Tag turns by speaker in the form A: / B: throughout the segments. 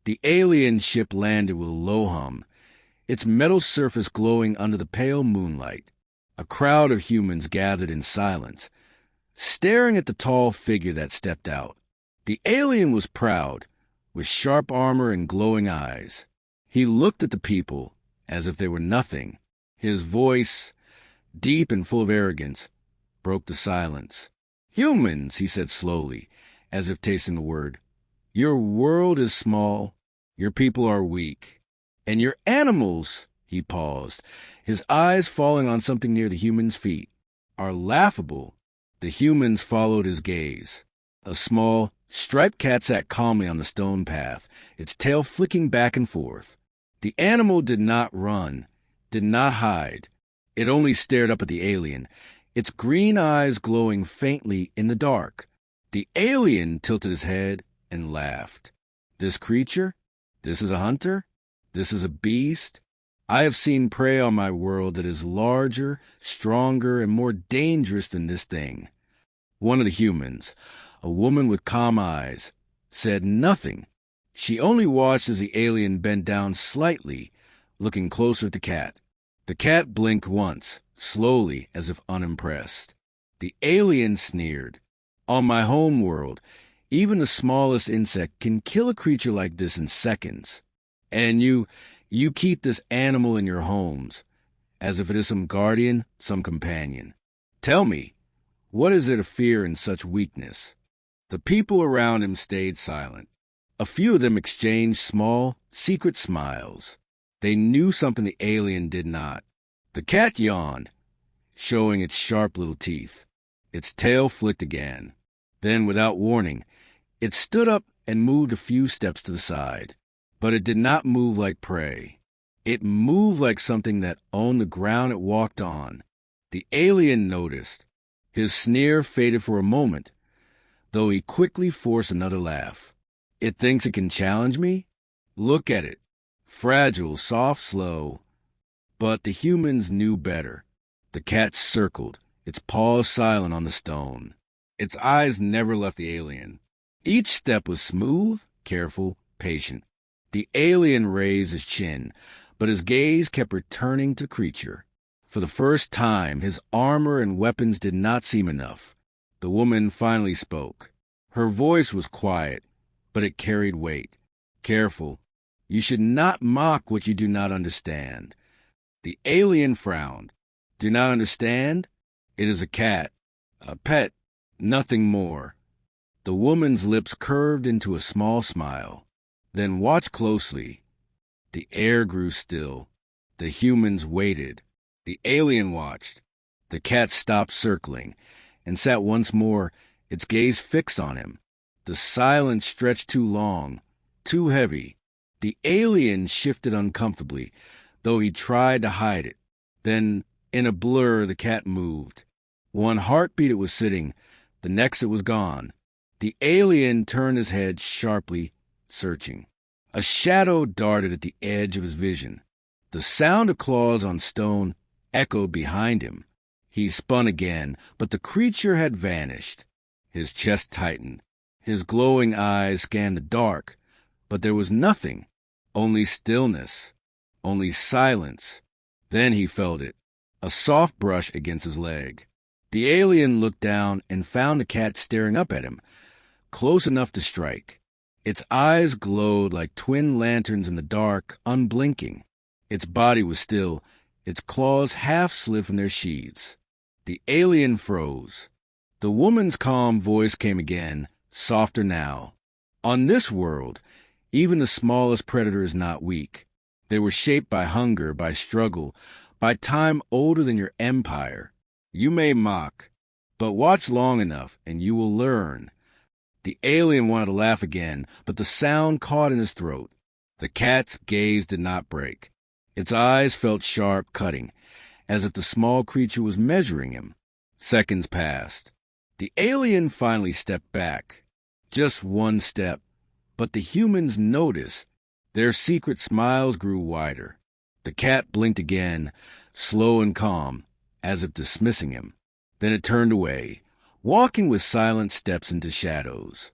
A: The alien ship landed with a low hum, its metal surface glowing under the pale moonlight. A crowd of humans gathered in silence, staring at the tall figure that stepped out. The alien was proud, with sharp armor and glowing eyes. He looked at the people as if they were nothing. His voice, deep and full of arrogance, broke the silence. "Humans," he said slowly, as if tasting the word, "your world is small, your people are weak, and your animals," he paused, his eyes falling on something near the human's feet, "are laughable." The humans followed his gaze. A small, striped cat sat calmly on the stone path, its tail flicking back and forth. The animal did not run, did not hide. It only stared up at the alien, its green eyes glowing faintly in the dark. The alien tilted his head and laughed. "This creature? This is a hunter? This is a beast? I have seen prey on my world that is larger, stronger, and more dangerous than this thing." One of the humans, a woman with calm eyes, said nothing. She only watched as the alien bent down slightly, looking closer at the cat. The cat blinked once, slowly, as if unimpressed. The alien sneered. "On my home world, even the smallest insect can kill a creature like this in seconds. And you keep this animal in your homes, as if it is some guardian, some companion. Tell me, what is there to fear in such weakness?" The people around him stayed silent. A few of them exchanged small, secret smiles. They knew something the alien did not. The cat yawned, showing its sharp little teeth. Its tail flicked again. Then, without warning, it stood up and moved a few steps to the side. But it did not move like prey. It moved like something that owned the ground it walked on. The alien noticed. His sneer faded for a moment, though he quickly forced another laugh. "It thinks it can challenge me? Look at it. Fragile, soft, slow." But the humans knew better. The cat circled, its paws silent on the stone. Its eyes never left the alien. Each step was smooth, careful, patient. The alien raised his chin, but his gaze kept returning to the creature. For the first time, his armor and weapons did not seem enough. The woman finally spoke. Her voice was quiet, but it carried weight. "Careful. You should not mock what you do not understand." The alien frowned. "Do not understand? It is a cat. A pet. Nothing more." The woman's lips curved into a small smile. "Then watch closely." The air grew still. The humans waited. The alien watched. The cat stopped circling and sat once more, its gaze fixed on him. The silence stretched too long, too heavy. The alien shifted uncomfortably, though he tried to hide it. Then, in a blur, the cat moved. One heartbeat it was sitting, the next it was gone. The alien turned his head sharply, searching. A shadow darted at the edge of his vision. The sound of claws on stone echoed behind him. He spun again, but the creature had vanished. His chest tightened. His glowing eyes scanned the dark, but there was nothing, only stillness, only silence. Then he felt it, a soft brush against his leg. The alien looked down and found the cat staring up at him, close enough to strike. Its eyes glowed like twin lanterns in the dark, unblinking. Its body was still, its claws half slid from their sheaths. The alien froze. The woman's calm voice came again, softer now. "On this world, even the smallest predator is not weak. They were shaped by hunger, by struggle, by time older than your empire. You may mock, but watch long enough and you will learn." The alien wanted to laugh again, but the sound caught in his throat. The cat's gaze did not break. Its eyes felt sharp, cutting, as if the small creature was measuring him. Seconds passed. The alien finally stepped back. Just one step, but the humans noticed. Their secret smiles grew wider. The cat blinked again, slow and calm, as if dismissing him. Then it turned away, walking with silent steps into shadows.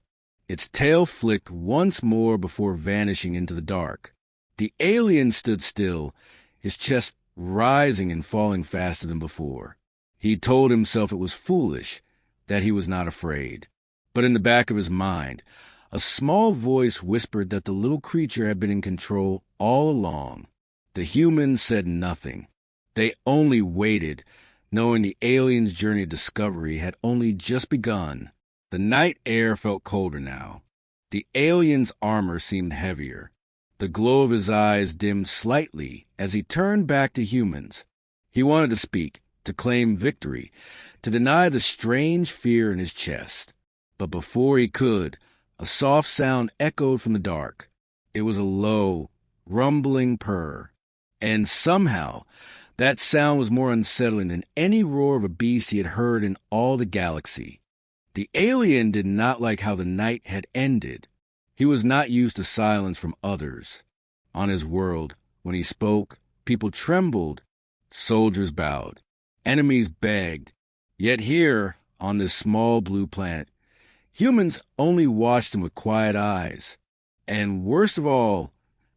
A: Its tail flicked once more before vanishing into the dark. The alien stood still, his chest rising and falling faster than before. He told himself it was foolish, that he was not afraid. But in the back of his mind, a small voice whispered that the little creature had been in control all along. The humans said nothing. They only waited, knowing the alien's journey of discovery had only just begun. The night air felt colder now. The alien's armor seemed heavier. The glow of his eyes dimmed slightly as he turned back to humans. He wanted to speak, to claim victory, to deny the strange fear in his chest. But before he could, a soft sound echoed from the dark. It was a low, rumbling purr. And somehow, that sound was more unsettling than any roar of a beast he had heard in all the galaxy. The alien did not like how the night had ended. He was not used to silence from others. On his world, when he spoke, people trembled, soldiers bowed, enemies begged. Yet here, on this small blue planet, humans only watched him with quiet eyes. And worst of all,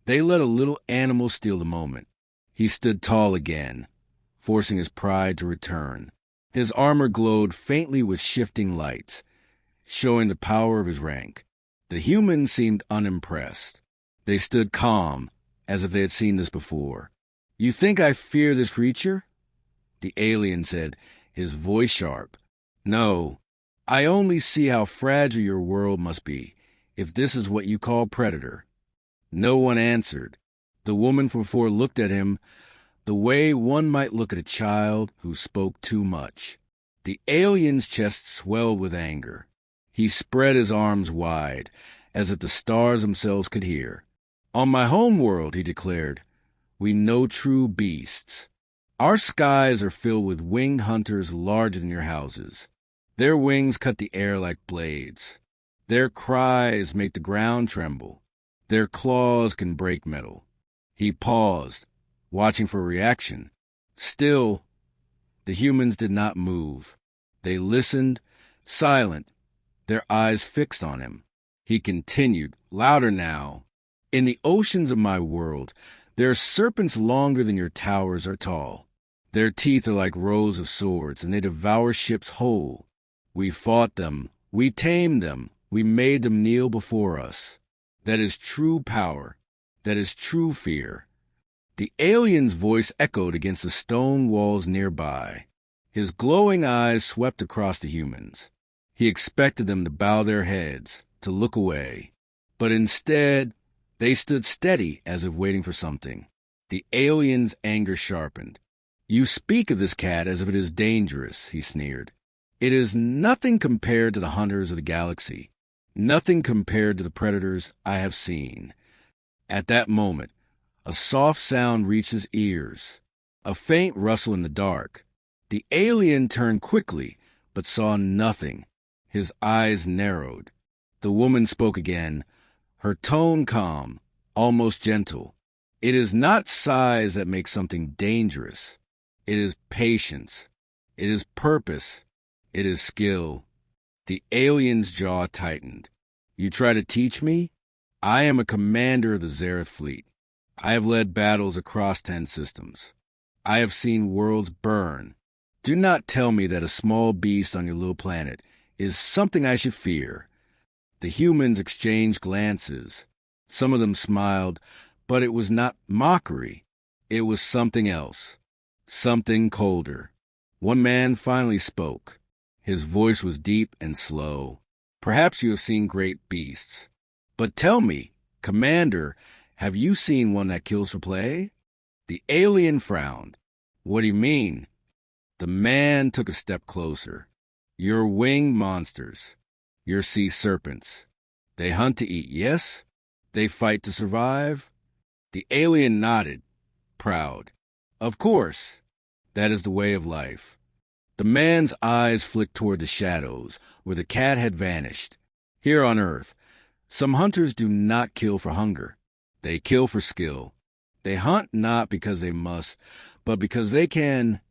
A: they let a little animal steal the moment. He stood tall again, forcing his pride to return. His armor glowed faintly with shifting lights, showing the power of his rank. The humans seemed unimpressed. They stood calm, as if they had seen this before. "You think I fear this creature?" The alien said, his voice sharp. "No, I only see how fragile your world must be, if this is what you call predator." No one answered. The woman from before looked at him the way one might look at a child who spoke too much. The alien's chest swelled with anger. He spread his arms wide, as if the stars themselves could hear. "On my home world," he declared, "we know true beasts. Our skies are filled with winged hunters larger than your houses. Their wings cut the air like blades. Their cries make the ground tremble. Their claws can break metal." He paused, watching for a reaction. Still, the humans did not move. They listened, silent, their eyes fixed on him. He continued, louder now. "In the oceans of my world, there are serpents longer than your towers are tall. Their teeth are like rows of swords, and they devour ships whole. We fought them, we tamed them, we made them kneel before us. That is true power. That is true fear." The alien's voice echoed against the stone walls nearby. His glowing eyes swept across the humans. He expected them to bow their heads, to look away. But instead, they stood steady as if waiting for something. The alien's anger sharpened. "You speak of this cat as if it is dangerous," he sneered. "It is nothing compared to the hunters of the galaxy. Nothing compared to the predators I have seen." At that moment, a soft sound reached his ears, a faint rustle in the dark. The alien turned quickly, but saw nothing. His eyes narrowed. The woman spoke again, her tone calm, almost gentle. "It is not size that makes something dangerous. It is patience. It is purpose. It is skill." The alien's jaw tightened. "You try to teach me? I am a commander of the Zereth fleet. I have led battles across 10 systems. I have seen worlds burn. Do not tell me that a small beast on your little planet is something I should fear." The humans exchanged glances. Some of them smiled, but it was not mockery. It was something else, something colder. One man finally spoke. His voice was deep and slow. "Perhaps you have seen great beasts. But tell me, Commander, have you seen one that kills for play?" The alien frowned. "What do you mean?" The man took a step closer. "Your winged monsters. Your sea serpents. They hunt to eat, yes? They fight to survive?" The alien nodded, proud. "Of course. That is the way of life." The man's eyes flicked toward the shadows, where the cat had vanished. Here on Earth, some hunters do not kill for hunger. They kill for skill. They hunt not because they must, but because they can.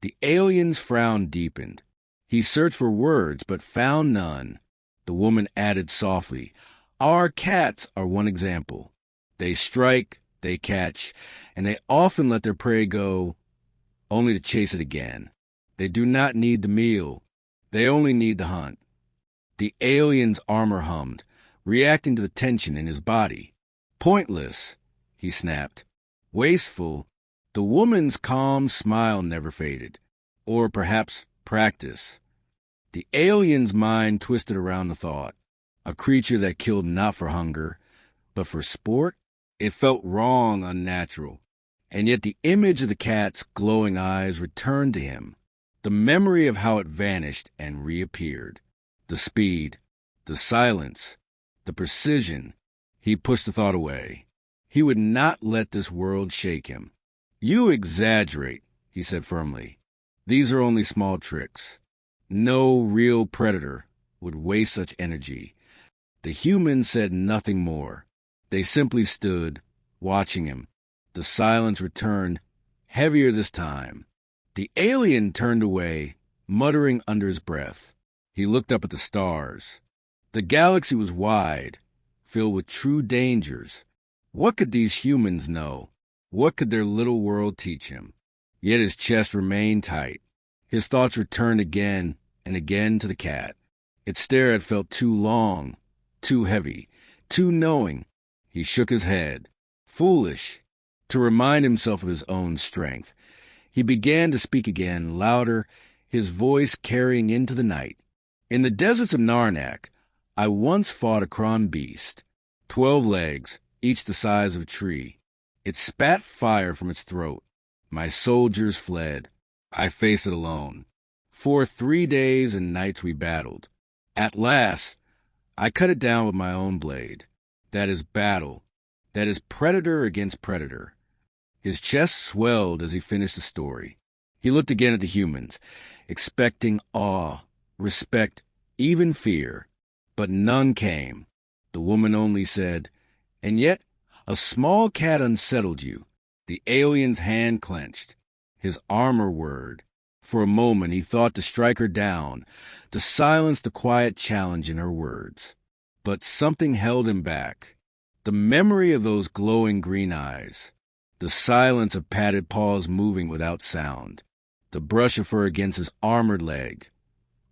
A: The alien's frown deepened. He searched for words, but found none. The woman added softly, "Our cats are one example. They strike, they catch, and they often let their prey go, only to chase it again. They do not need the meal. They only need the hunt." The alien's armor hummed, reacting to the tension in his body. "Pointless," he snapped. "Wasteful." The woman's calm smile never faded. Or perhaps practice. The alien's mind twisted around the thought. A creature that killed not for hunger, but for sport? It felt wrong, unnatural. And yet the image of the cat's glowing eyes returned to him. The memory of how it vanished and reappeared. The speed, the silence, the precision. He pushed the thought away. He would not let this world shake him. "You exaggerate," he said firmly. "These are only small tricks. No real predator would waste such energy." The humans said nothing more. They simply stood, watching him. The silence returned, heavier this time. The alien turned away, muttering under his breath. He looked up at the stars. The galaxy was wide, filled with true dangers. What could these humans know? What could their little world teach him? Yet his chest remained tight. His thoughts returned again and again to the cat. Its stare had felt too long, too heavy, too knowing. He shook his head. Foolish. To remind himself of his own strength. He began to speak again, louder, his voice carrying into the night. "In the deserts of Narnak, I once fought a cron beast. 12 legs, each the size of a tree. It spat fire from its throat. My soldiers fled. I faced it alone. For 3 days and nights we battled. At last, I cut it down with my own blade. That is battle. That is predator against predator." His chest swelled as he finished the story. He looked again at the humans, expecting awe, respect, even fear. But none came. The woman only said, "And yet a small cat unsettled you." The alien's hand clenched. His armor whirred. For a moment he thought to strike her down, to silence the quiet challenge in her words. But something held him back. The memory of those glowing green eyes. The silence of padded paws moving without sound. The brush of fur against his armored leg.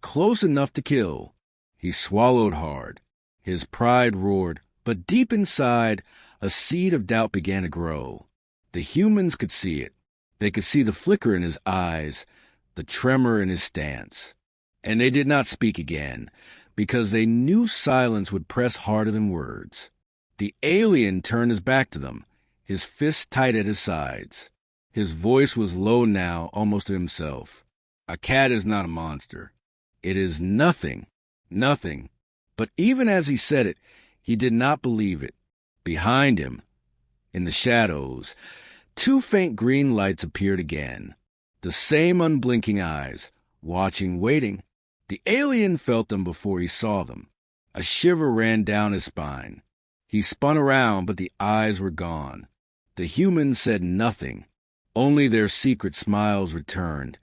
A: Close enough to kill. He swallowed hard. His pride roared, but deep inside, a seed of doubt began to grow. The humans could see it. They could see the flicker in his eyes, the tremor in his stance. And they did not speak again, because they knew silence would press harder than words. The alien turned his back to them, his fists tight at his sides. His voice was low now, almost to himself. "A cat is not a monster. It is nothing, nothing." But even as he said it, he did not believe it. Behind him, in the shadows, 2 faint green lights appeared again. The same unblinking eyes, watching, waiting. The alien felt them before he saw them. A shiver ran down his spine. He spun around, but the eyes were gone. The humans said nothing. Only their secret smiles returned,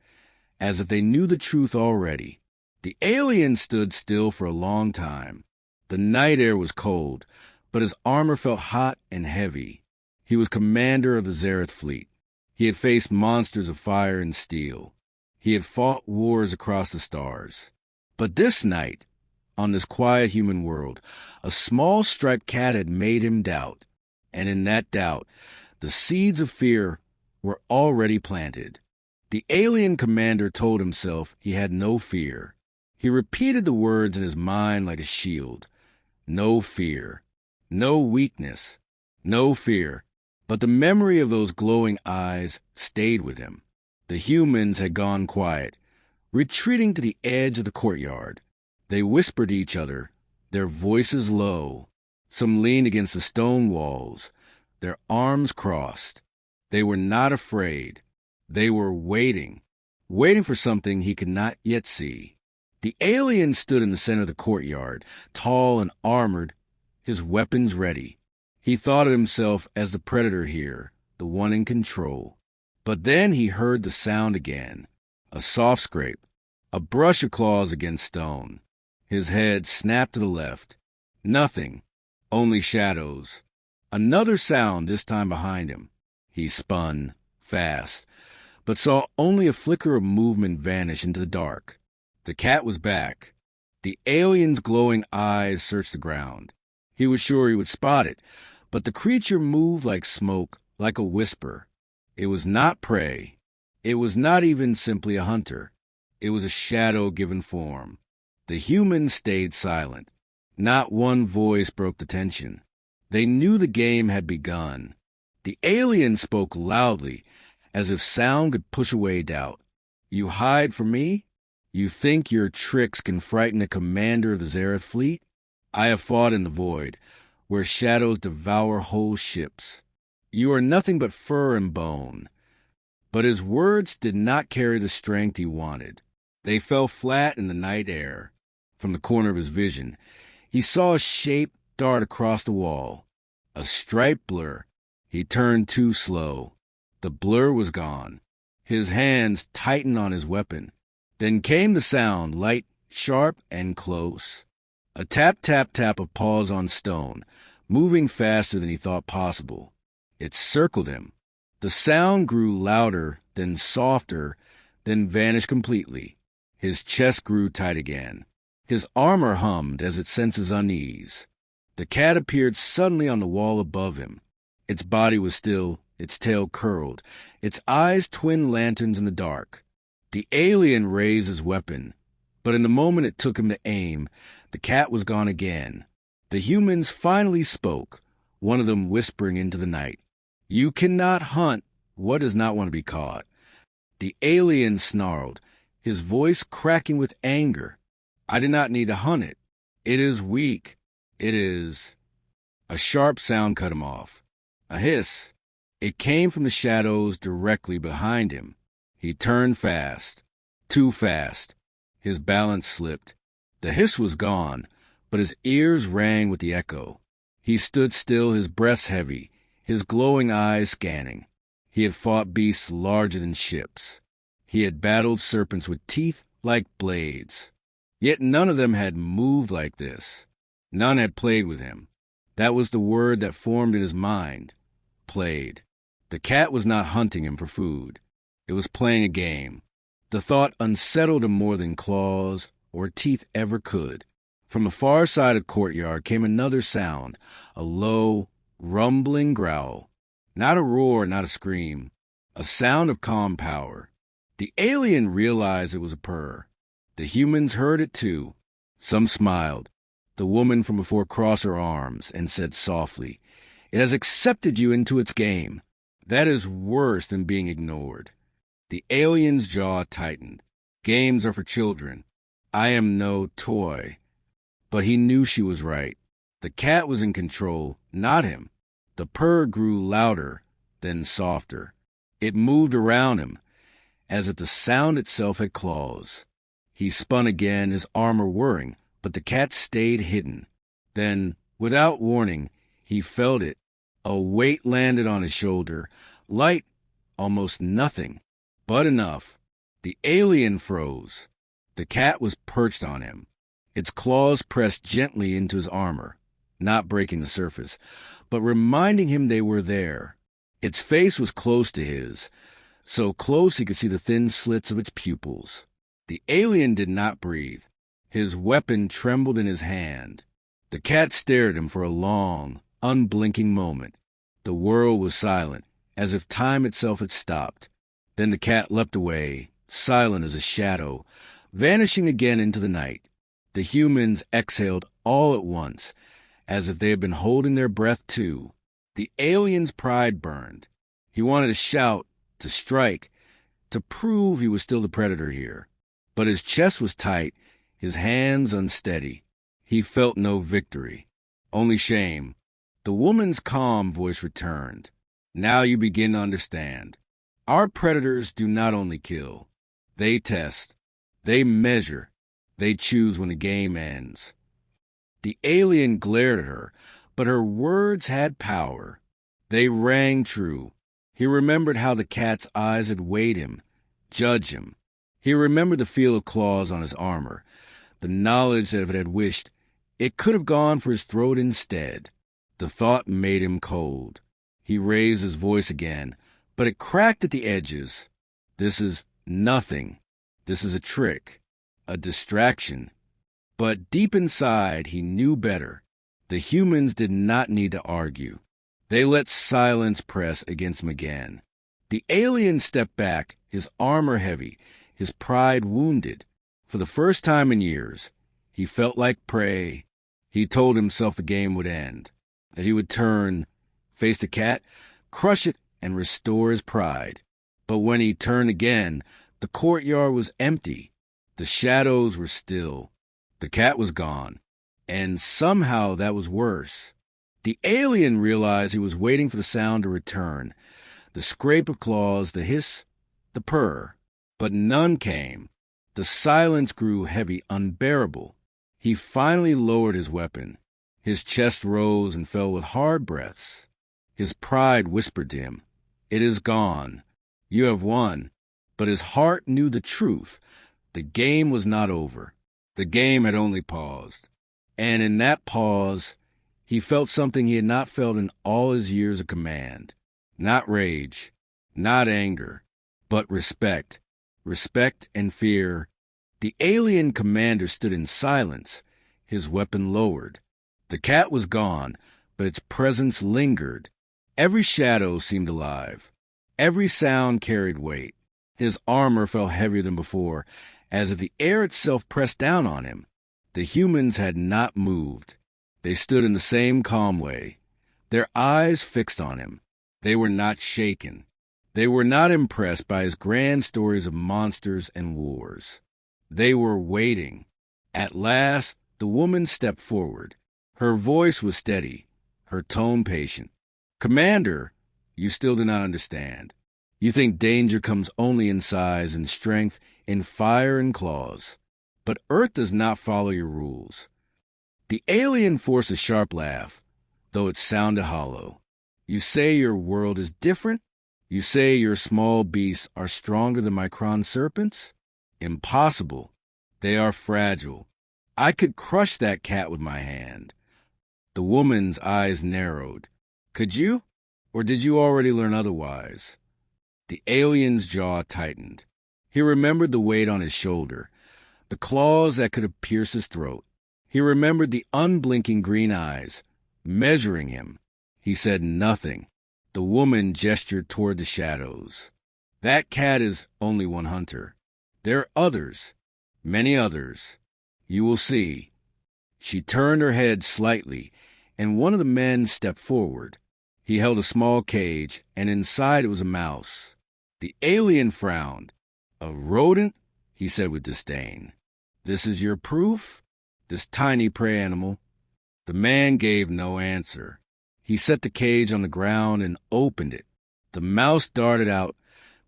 A: as if they knew the truth already. The alien stood still for a long time. The night air was cold, but his armor felt hot and heavy. He was commander of the Zareth fleet. He had faced monsters of fire and steel. He had fought wars across the stars. But this night, on this quiet human world, a small striped cat had made him doubt. And in that doubt, the seeds of fear were already planted. The alien commander told himself he had no fear. He repeated the words in his mind like a shield. No fear. No weakness. No fear. But the memory of those glowing eyes stayed with him. The humans had gone quiet, retreating to the edge of the courtyard. They whispered to each other, their voices low. Some leaned against the stone walls, their arms crossed. They were not afraid. They were waiting for something he could not yet see. The alien stood in the center of the courtyard, tall and armored, his weapons ready. He thought of himself as the predator here, the one in control. But then he heard the sound again, a soft scrape, a brush of claws against stone. His head snapped to the left. Nothing. Only shadows. Another sound, this time behind him. He spun, fast, but saw only a flicker of movement vanish into the dark. The cat was back. The alien's glowing eyes searched the ground. He was sure he would spot it, but the creature moved like smoke, like a whisper. It was not prey. It was not even simply a hunter. It was a shadow given form. The humans stayed silent. Not one voice broke the tension. They knew the game had begun. The alien spoke loudly, as if sound could push away doubt. You hide from me? You think your tricks can frighten the commander of the Zareth fleet? I have fought in the void, where shadows devour whole ships. You are nothing but fur and bone. But his words did not carry the strength he wanted. They fell flat in the night air. From the corner of his vision, he saw a shape dart across the wall. A striped blur. He turned too slow. The blur was gone. His hands tightened on his weapon. Then came the sound, light, sharp, and close. A tap, tap, tap of paws on stone, moving faster than he thought possible. It circled him. The sound grew louder, then softer, then vanished completely. His chest grew tight again. His armor hummed as it sensed his unease. The cat appeared suddenly on the wall above him. Its body was still, its tail curled, its eyes twin lanterns in the dark. The alien raised his weapon, but in the moment it took him to aim, the cat was gone again. The humans finally spoke, one of them whispering into the night. You cannot hunt what does not want to be caught. The alien snarled, his voice cracking with anger. I do not need to hunt it. It is weak. It is... A sharp sound cut him off. A hiss. It came from the shadows directly behind him. He turned fast. Too fast. His balance slipped. The hiss was gone, but his ears rang with the echo. He stood still, his breast heavy, his glowing eyes scanning. He had fought beasts larger than ships. He had battled serpents with teeth like blades. Yet none of them had moved like this. None had played with him. That was the word that formed in his mind. Played. The cat was not hunting him for food. It was playing a game. The thought unsettled him more than claws or teeth ever could. From the far side of the courtyard came another sound, a low, rumbling growl. Not a roar, not a scream. A sound of calm power. The alien realized it was a purr. The humans heard it too. Some smiled. The woman from before crossed her arms and said softly, It has accepted you into its game. That is worse than being ignored. The alien's jaw tightened. Games are for children. I am no toy. But he knew she was right. The cat was in control, not him. The purr grew louder, then softer. It moved around him, as if the sound itself had claws. He spun again, his armor whirring, but the cat stayed hidden. Then, without warning, he felt it. A weight landed on his shoulder, light, almost nothing, but enough. The alien froze. The cat was perched on him. Its claws pressed gently into his armor, not breaking the surface, but reminding him they were there. Its face was close to his, so close he could see the thin slits of its pupils. The alien did not breathe. His weapon trembled in his hand. The cat stared at him for a long, unblinking moment. The world was silent, as if time itself had stopped. Then the cat leapt away, silent as a shadow, vanishing again into the night. The humans exhaled all at once, as if they had been holding their breath too. The alien's pride burned. He wanted to shout, to strike, to prove he was still the predator here. But his chest was tight, his hands unsteady. He felt no victory, only shame. The woman's calm voice returned. Now you begin to understand. Our predators do not only kill. They test. They measure. They choose when the game ends. The alien glared at her, but her words had power. They rang true. He remembered how the cat's eyes had weighed him, judged him. He remembered the feel of claws on his armor, the knowledge that if it had wished, it could have gone for his throat instead. The thought made him cold. He raised his voice again, but it cracked at the edges. This is nothing. This is a trick, a distraction. But deep inside, he knew better. The humans did not need to argue. They let silence press against him again. The alien stepped back, his armor heavy, his pride wounded. For the first time in years, he felt like prey. He told himself the game would end, that he would turn, face the cat, crush it, and restore his pride. But when he turned again, the courtyard was empty. The shadows were still. The cat was gone. And somehow that was worse. The alien realized he was waiting for the sound to return. The scrape of claws, the hiss, the purr. But none came. The silence grew heavy, unbearable. He finally lowered his weapon. His chest rose and fell with hard breaths. His pride whispered to him, "It is gone. You have won." But his heart knew the truth. The game was not over. The game had only paused. And in that pause, he felt something he had not felt in all his years of command. Not rage, not anger, but respect. Respect and fear. The alien commander stood in silence, his weapon lowered. The cat was gone, but its presence lingered. Every shadow seemed alive. Every sound carried weight. His armor felt heavier than before, as if the air itself pressed down on him. The humans had not moved. They stood in the same calm way, their eyes fixed on him. They were not shaken. They were not impressed by his grand stories of monsters and wars. They were waiting. At last, the woman stepped forward. Her voice was steady, her tone patient. "Commander, you still do not understand. You think danger comes only in size and strength, in fire and claws. But Earth does not follow your rules." The alien forced a sharp laugh, though it sounded hollow. "You say your world is different? You say your small beasts are stronger than my Micron serpents? Impossible. They are fragile. I could crush that cat with my hand." The woman's eyes narrowed. "Could you? Or did you already learn otherwise?" The alien's jaw tightened. He remembered the weight on his shoulder, the claws that could have pierced his throat. He remembered the unblinking green eyes, measuring him. He said nothing. The woman gestured toward the shadows. "That cat is only one hunter. There are others, many others. You will see." She turned her head slightly, and one of the men stepped forward. He held a small cage, and inside it was a mouse. The alien frowned. "A rodent?" he said with disdain. "This is your proof? This tiny prey animal?" The man gave no answer. He set the cage on the ground and opened it. The mouse darted out,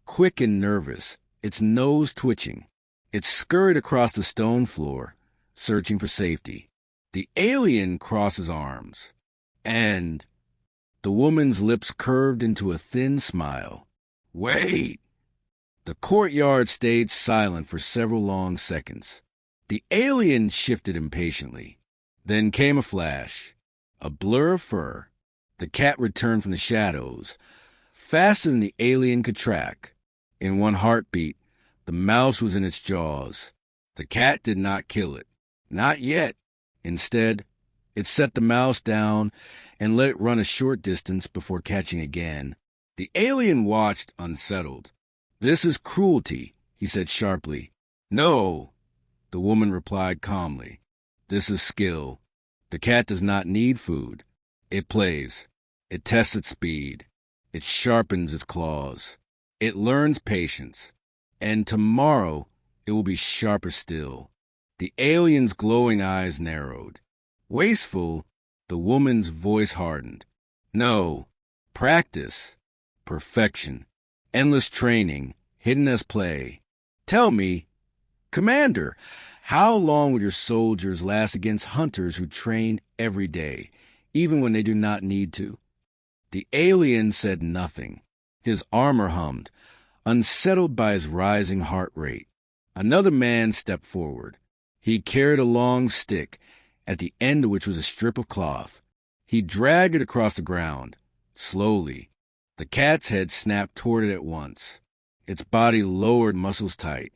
A: quick and nervous, its nose twitching. It scurried across the stone floor, searching for safety. The alien crossed his arms, and the woman's lips curved into a thin smile. "Wait!" The courtyard stayed silent for several long seconds. The alien shifted impatiently. Then came a flash, a blur of fur. The cat returned from the shadows, faster than the alien could track. In one heartbeat, the mouse was in its jaws. The cat did not kill it. Not yet. Instead, it set the mouse down and let it run a short distance before catching again. The alien watched, unsettled. "This is cruelty," he said sharply. "No," the woman replied calmly. "This is skill. The cat does not need food. It plays. It tests its speed. It sharpens its claws. It learns patience. And tomorrow it will be sharper still." The alien's glowing eyes narrowed. Wasteful, the woman's voice hardened. "No. Practice. Perfection. Endless training, hidden as play. Tell me, Commander, how long would your soldiers last against hunters who train every day, even when they do not need to?" The alien said nothing. His armor hummed, unsettled by his rising heart rate. Another man stepped forward. He carried a long stick, at the end of which was a strip of cloth. He dragged it across the ground, slowly. The cat's head snapped toward it at once. Its body lowered, muscles tight.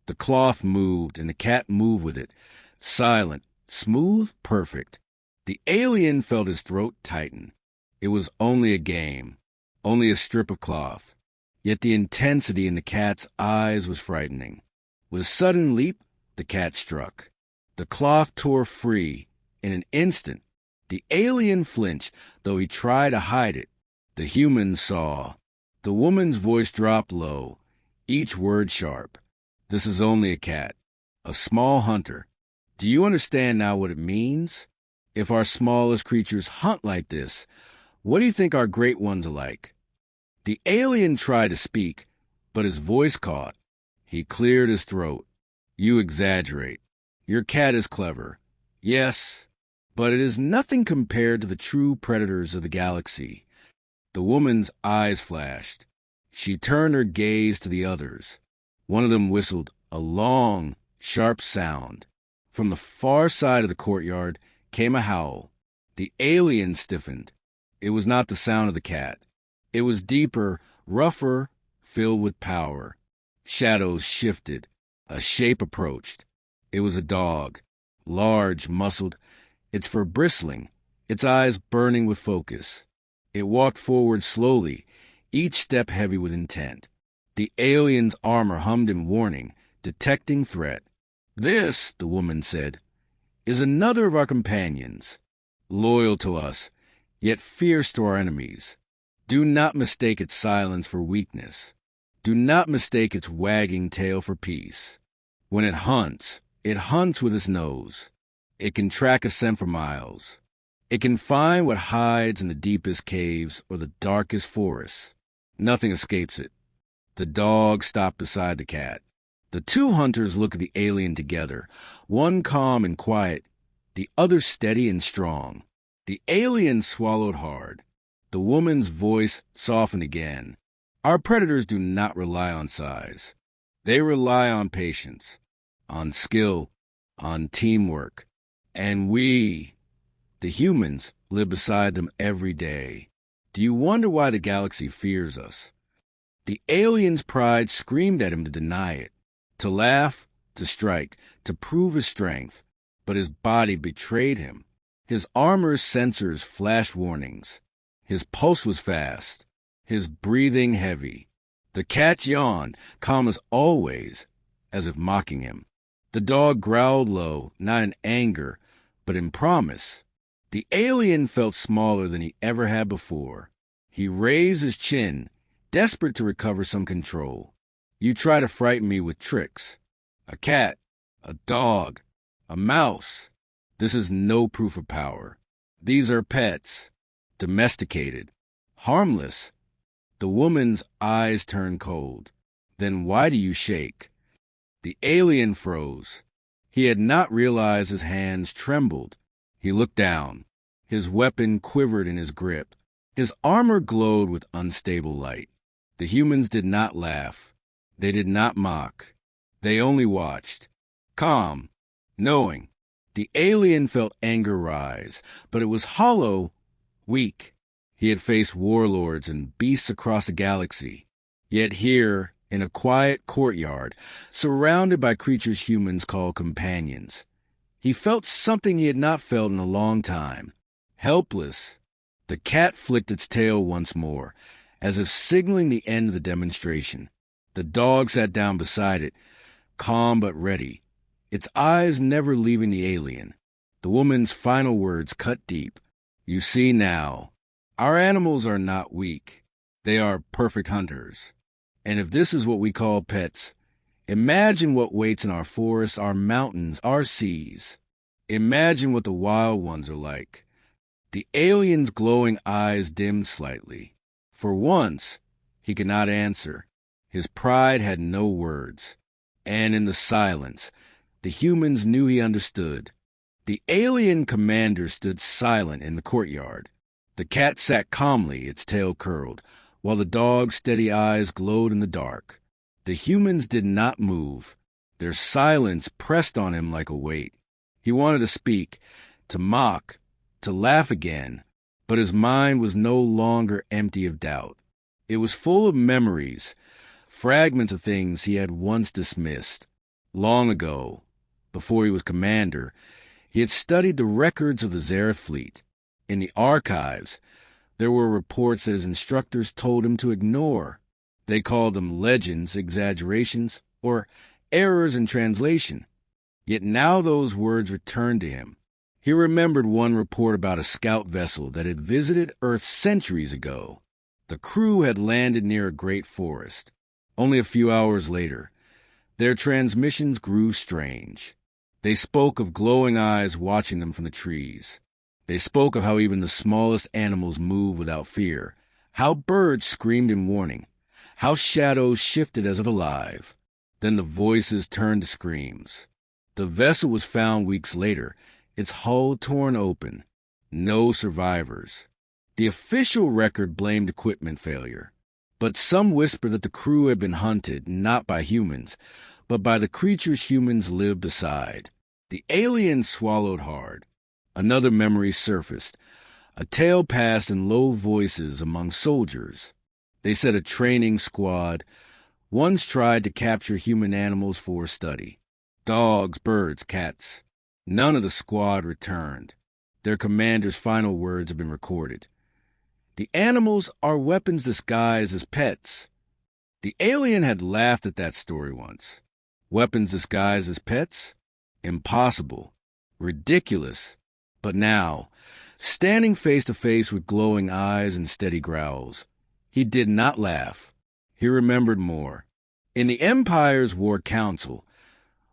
A: The cloth moved, and the cat moved with it. Silent, smooth, perfect. The alien felt his throat tighten. It was only a game, only a strip of cloth. Yet the intensity in the cat's eyes was frightening. With a sudden leap, the cat struck. The cloth tore free. In an instant, the alien flinched, though he tried to hide it. The humans saw. The woman's voice dropped low, each word sharp. This is only a cat, a small hunter. Do you understand now what it means? If our smallest creatures hunt like this, what do you think our great ones are like? The alien tried to speak, but his voice caught. He cleared his throat. You exaggerate. Your cat is clever. Yes, but it is nothing compared to the true predators of the galaxy. The woman's eyes flashed. She turned her gaze to the others. One of them whistled a long, sharp sound. From the far side of the courtyard came a howl. The alien stiffened. It was not the sound of the cat. It was deeper, rougher, filled with power. Shadows shifted. A shape approached. It was a dog, large, muscled, its fur bristling, its eyes burning with focus. It walked forward slowly, each step heavy with intent. The alien's armor hummed in warning, detecting threat. This, the woman said, is another of our companions, loyal to us, yet fierce to our enemies. Do not mistake its silence for weakness. Do not mistake its wagging tail for peace. When it hunts with its nose. It can track a scent for miles. It can find what hides in the deepest caves or the darkest forests. Nothing escapes it. The dog stopped beside the cat. The two hunters looked at the alien together, one calm and quiet, the other steady and strong. The alien swallowed hard. The woman's voice softened again. Our predators do not rely on size. They rely on patience, on skill, on teamwork. And we, the humans, live beside them every day. Do you wonder why the galaxy fears us? The alien's pride screamed at him to deny it, to laugh, to strike, to prove his strength. But his body betrayed him. His armor's sensors flashed warnings. His pulse was fast, his breathing heavy. The cat yawned, calm as always, as if mocking him. The dog growled low, not in anger, but in promise. The alien felt smaller than he ever had before. He raised his chin, desperate to recover some control. You try to frighten me with tricks. A cat, a dog, a mouse. This is no proof of power. These are pets, domesticated, harmless. The woman's eyes turned cold. Then why do you shake? The alien froze. He had not realized his hands trembled. He looked down. His weapon quivered in his grip. His armor glowed with unstable light. The humans did not laugh. They did not mock. They only watched. Calm, knowing. The alien felt anger rise, but it was hollow, weak. He had faced warlords and beasts across the galaxy. Yet here, in a quiet courtyard, surrounded by creatures humans call companions, he felt something he had not felt in a long time. Helpless. The cat flicked its tail once more, as if signaling the end of the demonstration. The dog sat down beside it, calm but ready, its eyes never leaving the alien. The woman's final words cut deep. You see now, our animals are not weak. They are perfect hunters. And if this is what we call pets, imagine what waits in our forests, our mountains, our seas. Imagine what the wild ones are like. The alien's glowing eyes dimmed slightly. For once, he could not answer. His pride had no words. And in the silence, the humans knew he understood. The alien commander stood silent in the courtyard. The cat sat calmly, its tail curled, while the dog's steady eyes glowed in the dark. The humans did not move. Their silence pressed on him like a weight. He wanted to speak, to mock, to laugh again, but his mind was no longer empty of doubt. It was full of memories, fragments of things he had once dismissed. Long ago, before he was commander, he had studied the records of the Zareth fleet. In the archives, there were reports that his instructors told him to ignore. They called them legends, exaggerations, or errors in translation. Yet now those words returned to him. He remembered one report about a scout vessel that had visited Earth centuries ago. The crew had landed near a great forest. Only a few hours later, their transmissions grew strange. They spoke of glowing eyes watching them from the trees. They spoke of how even the smallest animals moved without fear, how birds screamed in warning, how shadows shifted as if alive. Then the voices turned to screams. The vessel was found weeks later, its hull torn open. No survivors. The official record blamed equipment failure, but some whispered that the crew had been hunted not by humans, but by the creatures humans lived beside. The aliens swallowed hard. Another memory surfaced. A tale passed in low voices among soldiers. They said a training squad once tried to capture human animals for study. Dogs, birds, cats. None of the squad returned. Their commander's final words have been recorded. The animals are weapons disguised as pets. The alien had laughed at that story once. Weapons disguised as pets? Impossible. Ridiculous. But now, standing face to face with glowing eyes and steady growls, he did not laugh. He remembered more. In the Empire's War Council,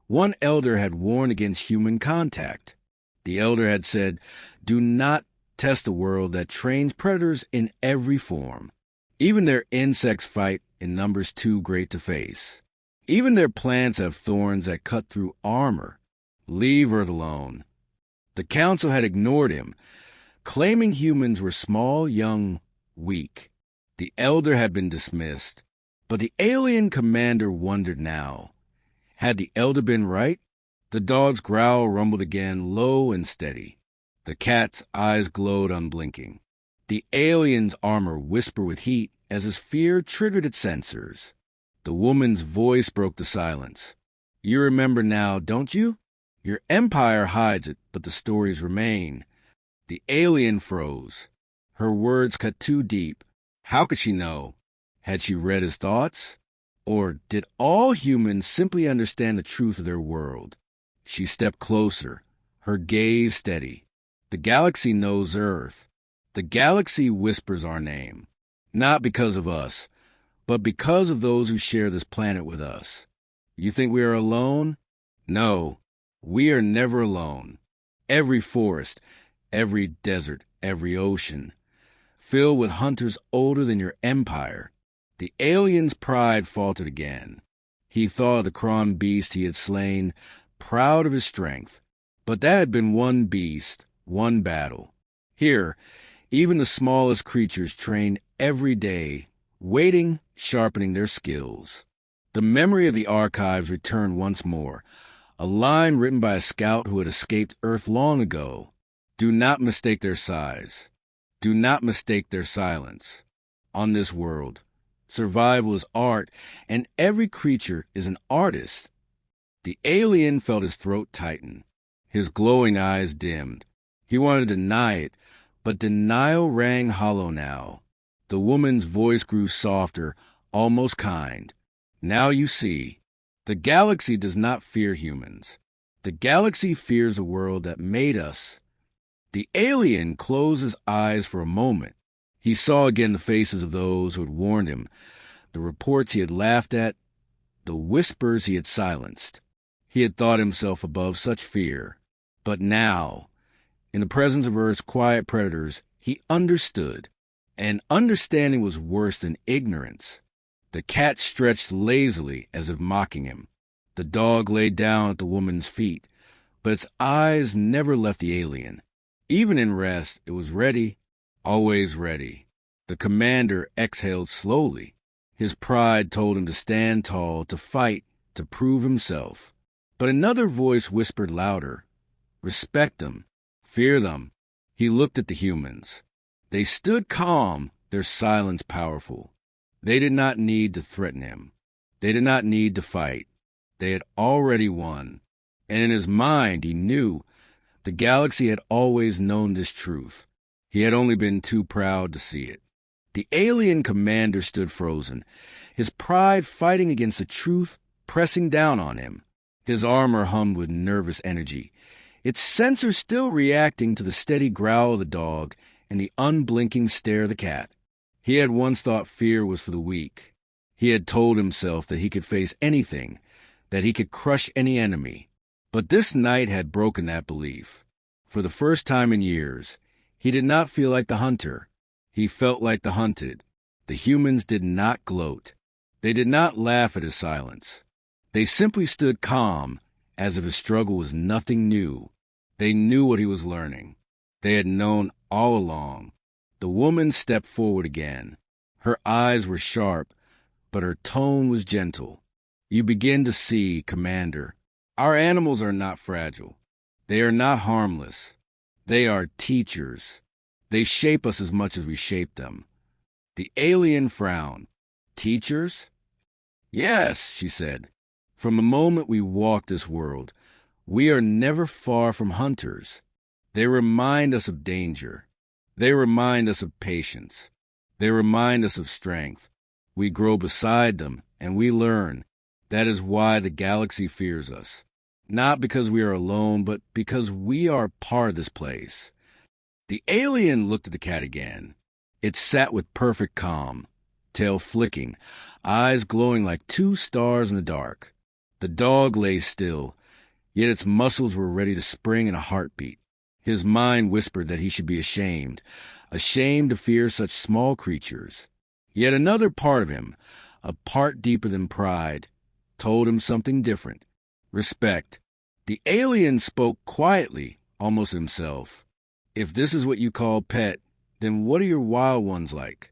A: one elder had warned against human contact. The elder had said, "Do not test a world that trains predators in every form. Even their insects fight in numbers too great to face. Even their plants have thorns that cut through armor. Leave Earth alone." The council had ignored him, claiming humans were small, young, weak. The elder had been dismissed, but the alien commander wondered now. Had the elder been right? The dog's growl rumbled again, low and steady. The cat's eyes glowed unblinking. The alien's armor whispered with heat as his fear triggered its sensors. The woman's voice broke the silence. "You remember now, don't you? Your empire hides it, but the stories remain." The alien froze. Her words cut too deep. How could she know? Had she read his thoughts? Or did all humans simply understand the truth of their world? She stepped closer, her gaze steady. The galaxy knows Earth. The galaxy whispers our name. Not because of us, but because of those who share this planet with us. You think we are alone? No, we are never alone. Every forest, every desert, every ocean, filled with hunters older than your empire. The alien's pride faltered again. He thought of the Kron beast he had slain, proud of his strength. But that had been one beast, one battle. Here, even the smallest creatures trained every day, waiting, sharpening their skills. The memory of the archives returned once more, a line written by a scout who had escaped Earth long ago. Do not mistake their size. Do not mistake their silence. On this world, survival is art, and every creature is an artist. The alien felt his throat tighten. His glowing eyes dimmed. He wanted to deny it, but denial rang hollow now. The woman's voice grew softer, almost kind. Now you see, the galaxy does not fear humans. The galaxy fears a world that made us. The alien closed his eyes for a moment. He saw again the faces of those who had warned him, the reports he had laughed at, the whispers he had silenced. He had thought himself above such fear. But now, in the presence of Earth's quiet predators, he understood. And understanding was worse than ignorance. The cat stretched lazily as if mocking him. The dog lay down at the woman's feet, but its eyes never left the alien. Even in rest, it was ready, always ready. The commander exhaled slowly. His pride told him to stand tall, to fight, to prove himself. But another voice whispered louder, "Respect them. Fear them." He looked at the humans. They stood calm, their silence powerful. They did not need to threaten him. They did not need to fight. They had already won. And in his mind, he knew the galaxy had always known this truth. He had only been too proud to see it. The alien commander stood frozen, his pride fighting against the truth pressing down on him. His armor hummed with nervous energy, its sensors still reacting to the steady growl of the dog and the unblinking stare of the cat. He had once thought fear was for the weak. He had told himself that he could face anything, that he could crush any enemy. But this night had broken that belief. For the first time in years, he did not feel like the hunter. He felt like the hunted. The humans did not gloat. They did not laugh at his silence. They simply stood calm, as if his struggle was nothing new. They knew what he was learning. They had known all along. The woman stepped forward again. Her eyes were sharp, but her tone was gentle. "You begin to see, Commander. Our animals are not fragile. They are not harmless. They are teachers. They shape us as much as we shape them." The alien frowned. "Teachers?" "Yes," she said. "From the moment we walk this world, we are never far from hunters. They remind us of danger. They remind us of patience. They remind us of strength. We grow beside them, and we learn. That is why the galaxy fears us. Not because we are alone, but because we are part of this place." The alien looked at the cat again. It sat with perfect calm, tail flicking, eyes glowing like two stars in the dark. The dog lay still, yet its muscles were ready to spring in a heartbeat. His mind whispered that he should be ashamed to fear such small creatures. Yet another part of him, a part deeper than pride, told him something different. Respect. The alien spoke quietly, almost himself. "If this is what you call pet, then what are your wild ones like?"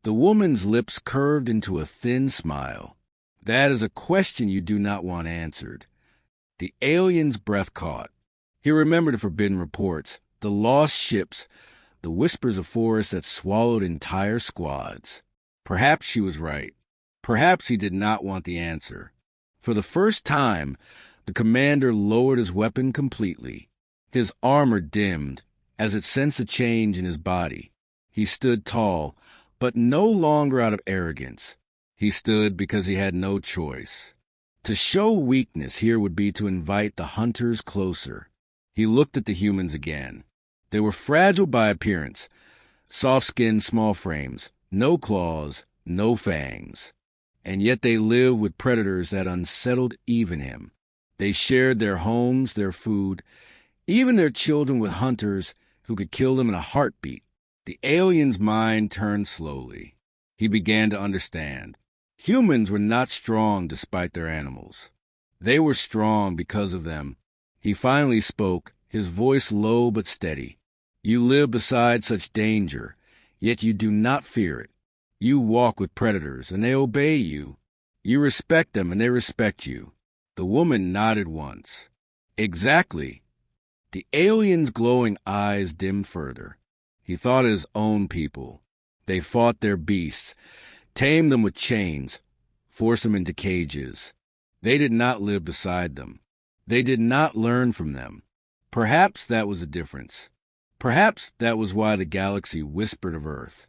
A: The woman's lips curved into a thin smile. "That is a question you do not want answered." The alien's breath caught. He remembered the forbidden reports, the lost ships, the whispers of forests that swallowed entire squads. Perhaps she was right. Perhaps he did not want the answer. For the first time, the commander lowered his weapon completely. His armor dimmed as it sensed a change in his body. He stood tall, but no longer out of arrogance. He stood because he had no choice. To show weakness here would be to invite the hunters closer. He looked at the humans again. They were fragile by appearance, soft-skinned small frames, no claws, no fangs. And yet they lived with predators that unsettled even him. They shared their homes, their food, even their children with hunters who could kill them in a heartbeat. The alien's mind turned slowly. He began to understand. Humans were not strong despite their animals. They were strong because of them. He finally spoke, his voice low but steady. "You live beside such danger, yet you do not fear it. You walk with predators, and they obey you. You respect them, and they respect you." The woman nodded once. "Exactly." The alien's glowing eyes dimmed further. He thought of his own people. They fought their beasts, tamed them with chains, forced them into cages. They did not live beside them. They did not learn from them. Perhaps that was the difference. Perhaps that was why the galaxy whispered of Earth.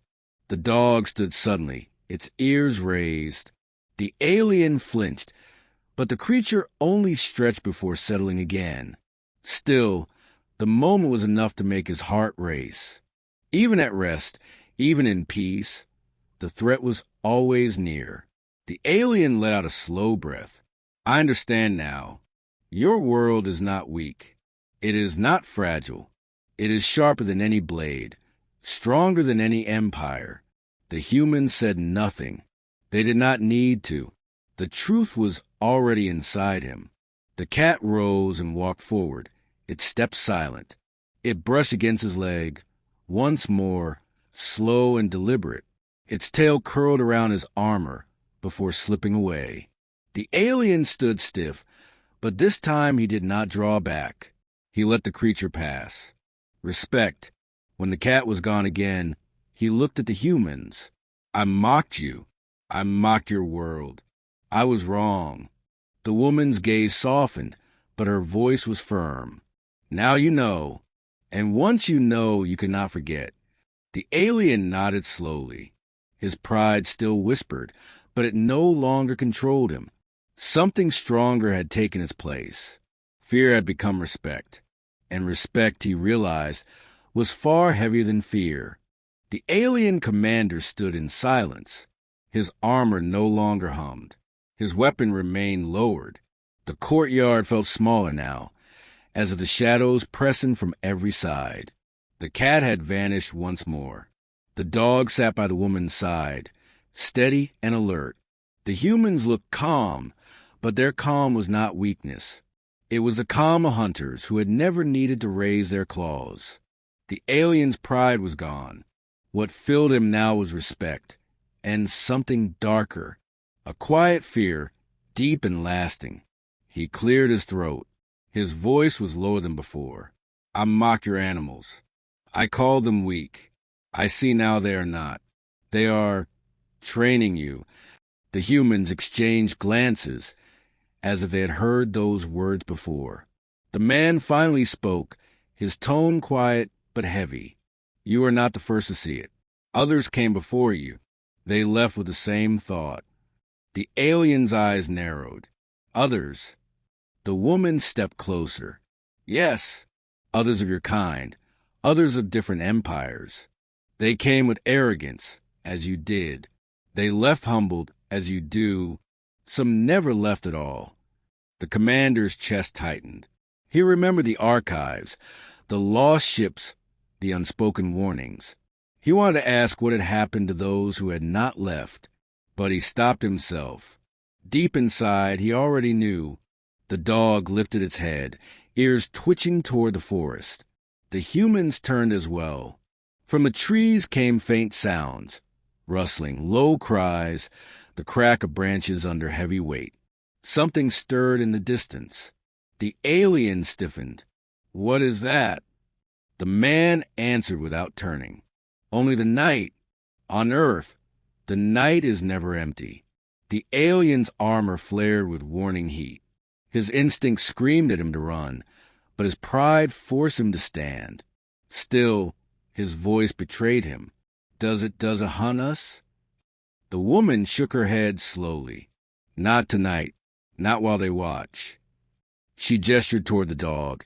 A: The dog stood suddenly, its ears raised. The alien flinched, but the creature only stretched before settling again. Still, the moment was enough to make his heart race. Even at rest, even in peace, the threat was always near. The alien let out a slow breath. "I understand now. Your world is not weak. It is not fragile. It is sharper than any blade, stronger than any empire." The humans said nothing. They did not need to. The truth was already inside him. The cat rose and walked forward, its steps silent. It brushed against his leg, once more, slow and deliberate. Its tail curled around his armor before slipping away. The alien stood stiff, But this time he did not draw back. He let the creature pass. Respect. When the cat was gone again, he looked at the humans. I mocked you. I mocked your world. I was wrong. The woman's gaze softened, but her voice was firm. Now you know. And once you know, you cannot forget. The alien nodded slowly. His pride still whispered, but it no longer controlled him. Something stronger had taken its place. Fear had become respect. And respect, he realized, was far heavier than fear. The alien commander stood in silence. His armor no longer hummed. His weapon remained lowered. The courtyard felt smaller now, as if the shadows pressing from every side. The cat had vanished once more. The dog sat by the woman's side, steady and alert. The humans looked calm, but their calm was not weakness. It was the calm of hunters who had never needed to raise their claws. The alien's pride was gone. What filled him now was respect, and something darker, a quiet fear, deep and lasting. He cleared his throat. His voice was lower than before. I mocked your animals. I called them weak. I see now they are not. They are training you. The humans exchanged glances, as if they had heard those words before. The man finally spoke, his tone quiet but heavy. You are not the first to see it. Others came before you. They left with the same thought. The alien's eyes narrowed. Others. The woman stepped closer. Yes, others of your kind, others of different empires. They came with arrogance, as you did. They left humbled, as you do. Some never left at all. The commander's chest tightened. He remembered the archives, the lost ships, the unspoken warnings. He wanted to ask what had happened to those who had not left, but he stopped himself. Deep inside, he already knew. The dog lifted its head, ears twitching toward the forest. The humans turned as well. From the trees came faint sounds, rustling, low cries, the crack of branches under heavy weight. Something stirred in the distance. The alien stiffened. What is that? The man answered without turning. Only the night. On Earth, the night is never empty. The alien's armor flared with warning heat. His instinct screamed at him to run, but his pride forced him to stand. Still, his voice betrayed him. Does it hunt us? The woman shook her head slowly. Not tonight, not while they watch. She gestured toward the dog,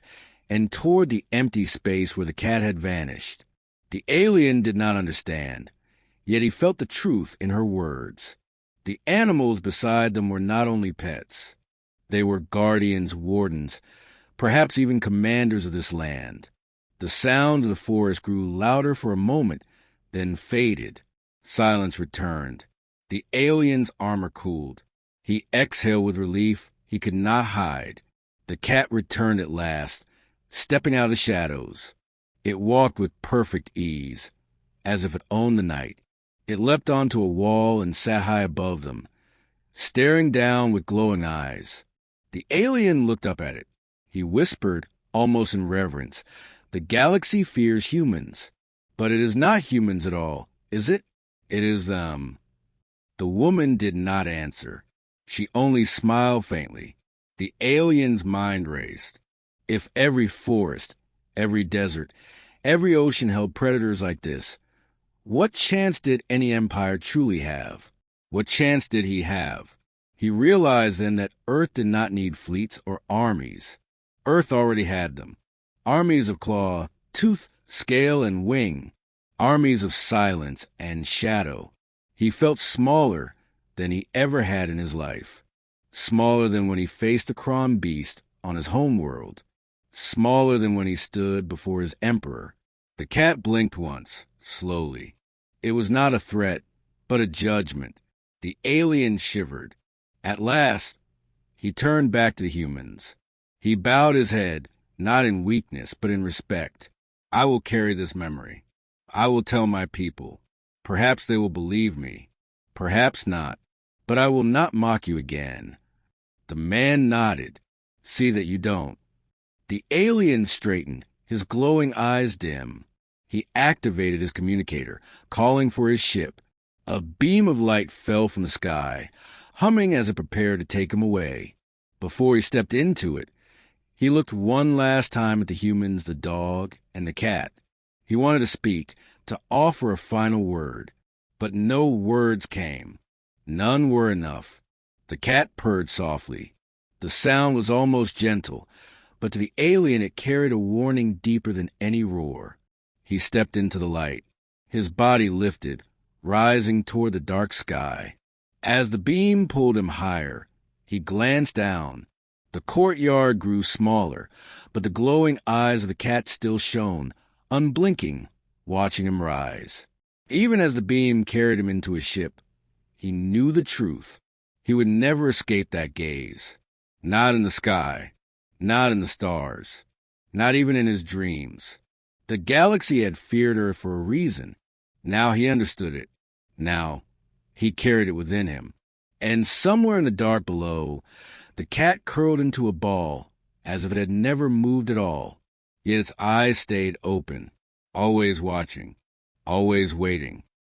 A: and toward the empty space where the cat had vanished. The alien did not understand, yet he felt the truth in her words. The animals beside them were not only pets. They were guardians, wardens, perhaps even commanders of this land. The sound of the forest grew louder for a moment, then faded. Silence returned. The alien's armor cooled. He exhaled with relief. He could not hide. The cat returned at last, stepping out of the shadows. It walked with perfect ease, as if it owned the night. It leapt onto a wall and sat high above them, staring down with glowing eyes. The alien looked up at it. He whispered, almost in reverence, "The galaxy fears humans. But it is not humans at all, is it? It is them." The woman did not answer. She only smiled faintly. The alien's mind raced. If every forest, every desert, every ocean held predators like this, what chance did any empire truly have? What chance did he have? He realized then that Earth did not need fleets or armies. Earth already had them. Armies of claw, tooth, scale, and wing. Armies of silence and shadow. He felt smaller than he ever had in his life. Smaller than when he faced the Kron beast on his homeworld. Smaller than when he stood before his emperor. The cat blinked once, slowly. It was not a threat, but a judgment. The alien shivered. At last, he turned back to the humans. He bowed his head, not in weakness, but in respect. I will carry this memory. I will tell my people. Perhaps they will believe me. Perhaps not. But I will not mock you again. The man nodded. See that you don't. The alien straightened, his glowing eyes dim. He activated his communicator, calling for his ship. A beam of light fell from the sky, humming as it prepared to take him away. Before he stepped into it, he looked one last time at the humans, the dog, and the cat. He wanted to speak, to offer a final word, but no words came. None were enough. The cat purred softly. The sound was almost gentle, but to the alien it carried a warning deeper than any roar. He stepped into the light. His body lifted, rising toward the dark sky. As the beam pulled him higher, he glanced down. The courtyard grew smaller, but the glowing eyes of the cat still shone, unblinking, watching him rise. Even as the beam carried him into his ship, he knew the truth. He would never escape that gaze. Not in the sky, not in the stars, not even in his dreams. The galaxy had feared her for a reason. Now he understood it. Now he carried it within him. And somewhere in the dark below, the cat curled into a ball, as if it had never moved at all. Yet its eyes stayed open, always watching, always waiting.